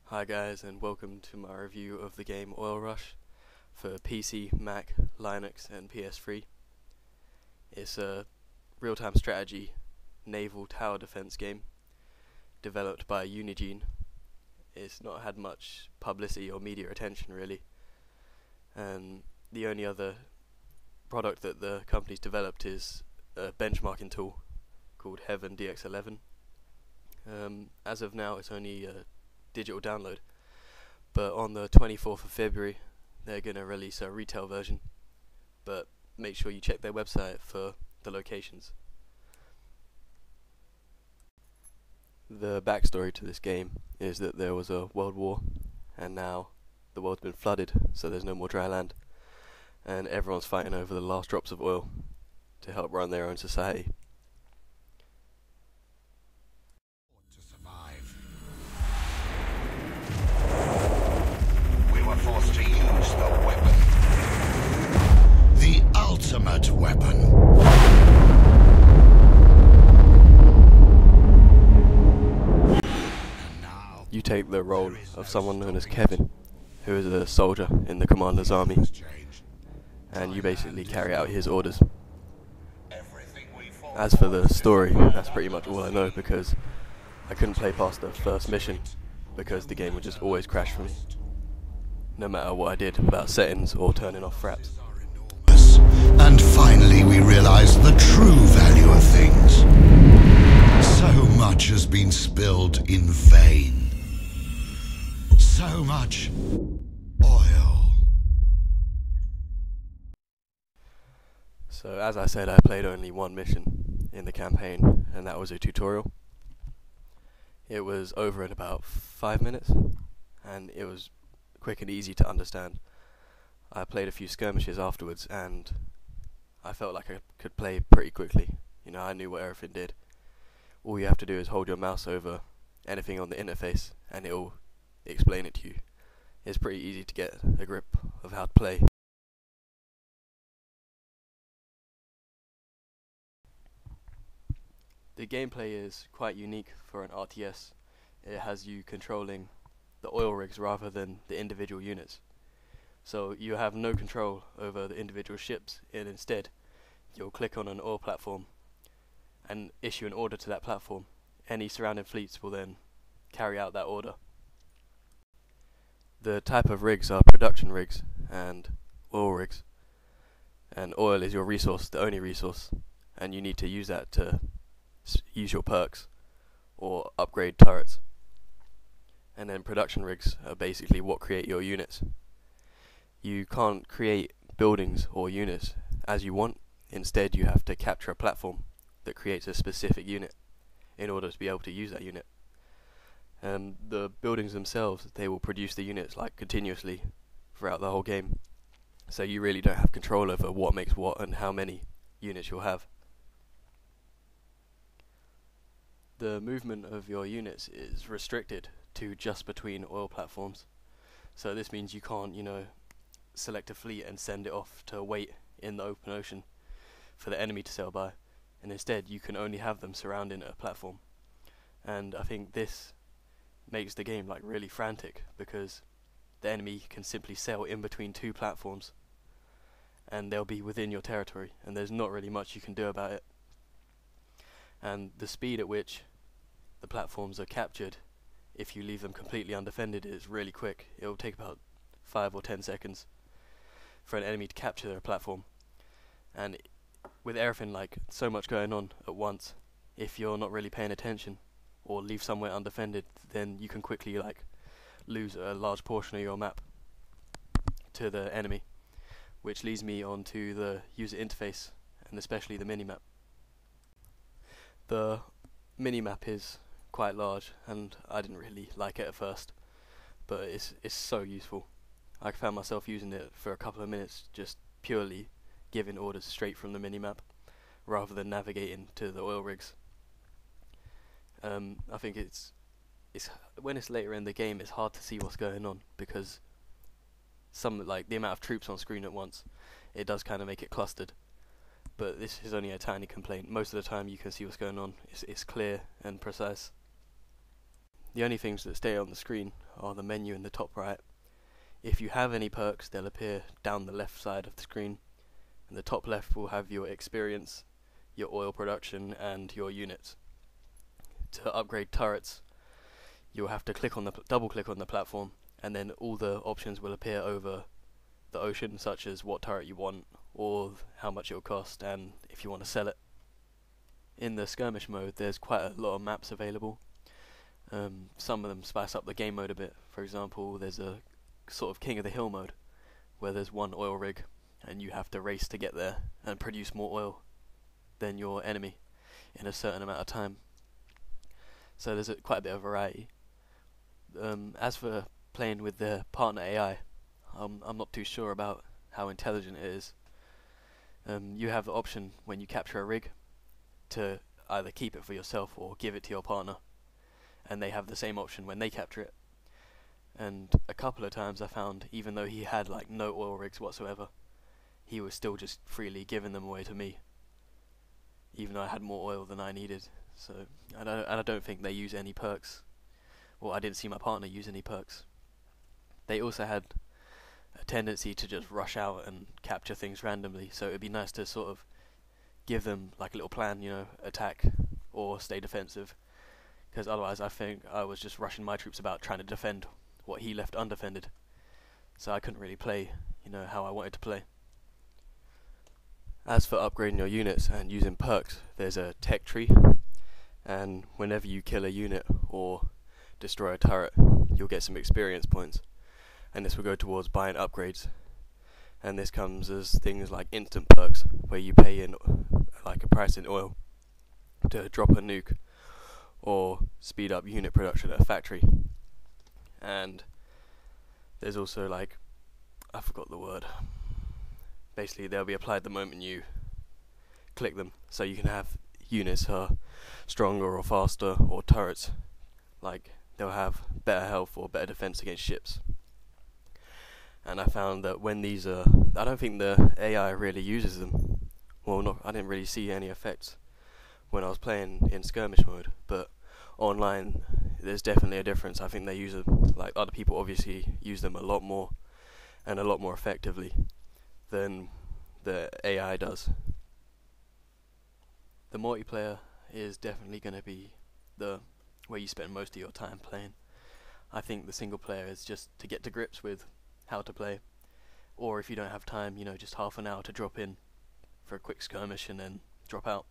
Hi guys, and welcome to my review of the game Oil Rush for PC, Mac, Linux and PS3. It's a real-time strategy naval tower defense game developed by Unigine. It's not had much publicity or media attention really, and the only other product that the company's developed is a benchmarking tool called Heaven DX11. As of now it's only a digital download, but on the 24th of February they're going to release a retail version, but make sure you check their website for the locations. The backstory to this game is that there was a world war and now the world's been flooded, so there's no more dry land and everyone's fighting over the last drops of oil to help run their own society. Forced to use the weapon. The ultimate weapon. You take the role of someone known as Kevin, who is a soldier in the commander's army, and you basically carry out his orders. As for the story, that's pretty much all I know, because I couldn't play past the first mission because the game would just always crash for me, no matter what I did about settings or turning off fraps. And finally we realized the true value of things. So much has been spilled in vain. So much oil. So as I said, I played only one mission in the campaign, and that was a tutorial. It was over in about 5 minutes, and it was quick and easy to understand. I played a few skirmishes afterwards and I felt like I could play pretty quickly. I knew what everything did. All you have to do is hold your mouse over anything on the interface and it'll explain it to you. It's pretty easy to get a grip of how to play. The gameplay is quite unique for an RTS. It has you controlling the oil rigs rather than the individual units. So you have no control over the individual ships, and instead you'll click on an oil platform and issue an order to that platform. Any surrounding fleets will then carry out that order. The type of rigs are production rigs and oil rigs, and oil is your resource, the only resource, and you need to use that to use your perks or upgrade turrets. And then production rigs are basically what create your units. You can't create buildings or units as you want. Instead you have to capture a platform that creates a specific unit in order to be able to use that unit. And the buildings themselves, they will produce the units continuously throughout the whole game. So you really don't have control over what makes what and how many units you'll have. The movement of your units is restricted to just between oil platforms. So this means you can't, select a fleet and send it off to wait in the open ocean for the enemy to sail by, and instead you can only have them surrounding a platform. And I think this makes the game really frantic, because the enemy can simply sail in between two platforms and they'll be within your territory, and there's not really much you can do about it. And the speed at which the platforms are captured, if you leave them completely undefended, is really quick. It will take about 5 or 10 seconds for an enemy to capture their platform. And with everything so much going on at once, if you're not really paying attention or leave somewhere undefended, then you can quickly lose a large portion of your map to the enemy, which leads me on to the user interface, and especially the minimap. The minimap is quite large, and I didn't really like it at first, but it's so useful. I found myself using it for a couple of minutes, just purely giving orders straight from the minimap rather than navigating to the oil rigs. I think it's when it's later in the game, it's hard to see what's going on, because the amount of troops on screen at once, it does kind of make it clustered. But this is only a tiny complaint. Most of the time you can see what's going on. It's clear and precise. The only things that stay on the screen are the menu in the top right. If you have any perks, they'll appear down the left side of the screen, and the top left will have your experience, your oil production, and your units. To upgrade turrets, you'll have to double click on the platform, and then all the options will appear over the ocean, such as what turret you want, or how much it will cost, and if you want to sell it. In the skirmish mode, there's quite a lot of maps available. Some of them spice up the game mode a bit. For example, there's a sort of King of the Hill mode, where there's one oil rig, and you have to race to get there and produce more oil than your enemy in a certain amount of time. So there's quite a bit of variety. As for playing with the partner AI, I'm not too sure about how intelligent it is. You have the option when you capture a rig to either keep it for yourself or give it to your partner, and they have the same option when they capture it. And a couple of times I found, even though he had like no oil rigs whatsoever, he was still just freely giving them away to me, even though I had more oil than I needed. So I don't think they use any perks. Well, I didn't see my partner use any perks. They also had a tendency to just rush out and capture things randomly, so it'd be nice to sort of give them like a little plan, attack or stay defensive, because otherwise I think I was just rushing my troops about trying to defend what he left undefended, so I couldn't really play how I wanted to play. As for upgrading your units and using perks, there's a tech tree, and whenever you kill a unit or destroy a turret, you'll get some experience points, and this will go towards buying upgrades. And this comes as things like instant perks, where you pay in like a price in oil to drop a nuke or speed up unit production at a factory. And there's also I forgot the word. Basically, they'll be applied the moment you click them, so you can have units stronger or faster, or turrets they'll have better health or better defense against ships. And I found that when these I don't think the AI really uses them. Well, I didn't really see any effects when I was playing in skirmish mode, but online there's definitely a difference. I think they use them, other people obviously use them a lot more and a lot more effectively than the AI does. The multiplayer is definitely going to be where you spend most of your time playing. I think the single player is just to get to grips with how to play, or if you don't have time, just half an hour to drop in for a quick skirmish and then drop out.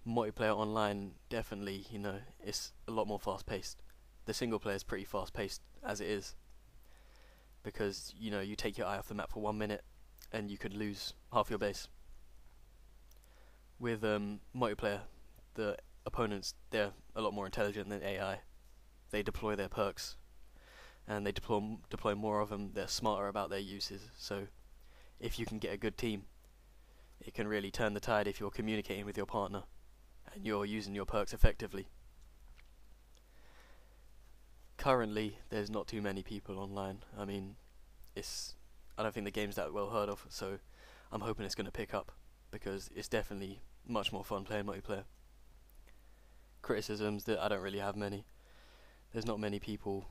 Multiplayer online, definitely, it's a lot more fast paced. The single player is pretty fast paced as it is, because you take your eye off the map for 1 minute and you could lose half your base. With multiplayer, the opponents, they're a lot more intelligent than AI. They deploy their perks, and they deploy more of them. They're smarter about their uses, so if you can get a good team, it can really turn the tide if you're communicating with your partner and you're using your perks effectively. Currently, there's not too many people online. I mean, I don't think the game's that well heard of, so I'm hoping it's going to pick up, because it's definitely much more fun playing multiplayer. Criticisms, that I don't really have many. There's not many people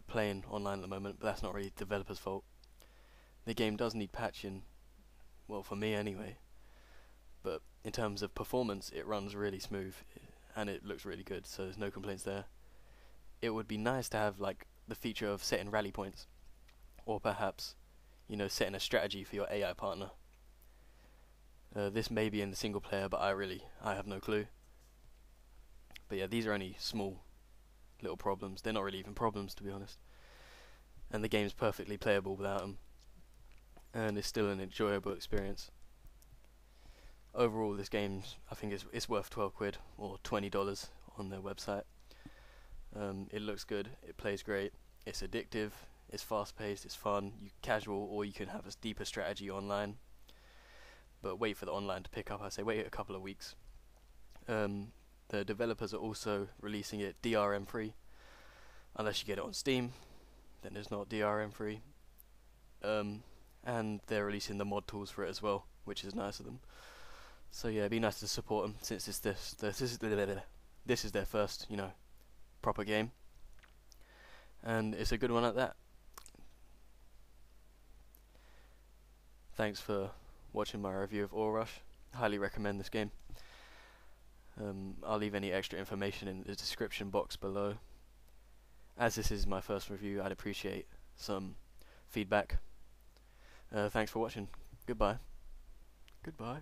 playing online at the moment, but that's not really the developers' fault. The game does need patching, well, for me anyway, but in terms of performance, it runs really smooth and it looks really good, so there's no complaints there. It would be nice to have the feature of setting rally points, or perhaps setting a strategy for your AI partner. This may be in the single player, but I have no clue. But yeah, these are only small little problems. They're not really even problems, to be honest, and the game's perfectly playable without them, and it's still an enjoyable experience. Overall, this game, I think it's worth £12 or $20 on their website. It looks good, it plays great, it's addictive, it's fast paced, it's fun, casual, or you can have a deeper strategy online, but wait for the online to pick up. I say wait a couple of weeks. The developers are also releasing it DRM free, unless you get it on Steam, then it's not DRM free. And they're releasing the mod tools for it as well, which is nice of them. So yeah, it'd be nice to support them, since this is their first, proper game, and it's a good one at that. Thanks for watching my review of Oil Rush. Highly recommend this game. I'll leave any extra information in the description box below. As this is my first review, I'd appreciate some feedback. Thanks for watching. Goodbye. Goodbye.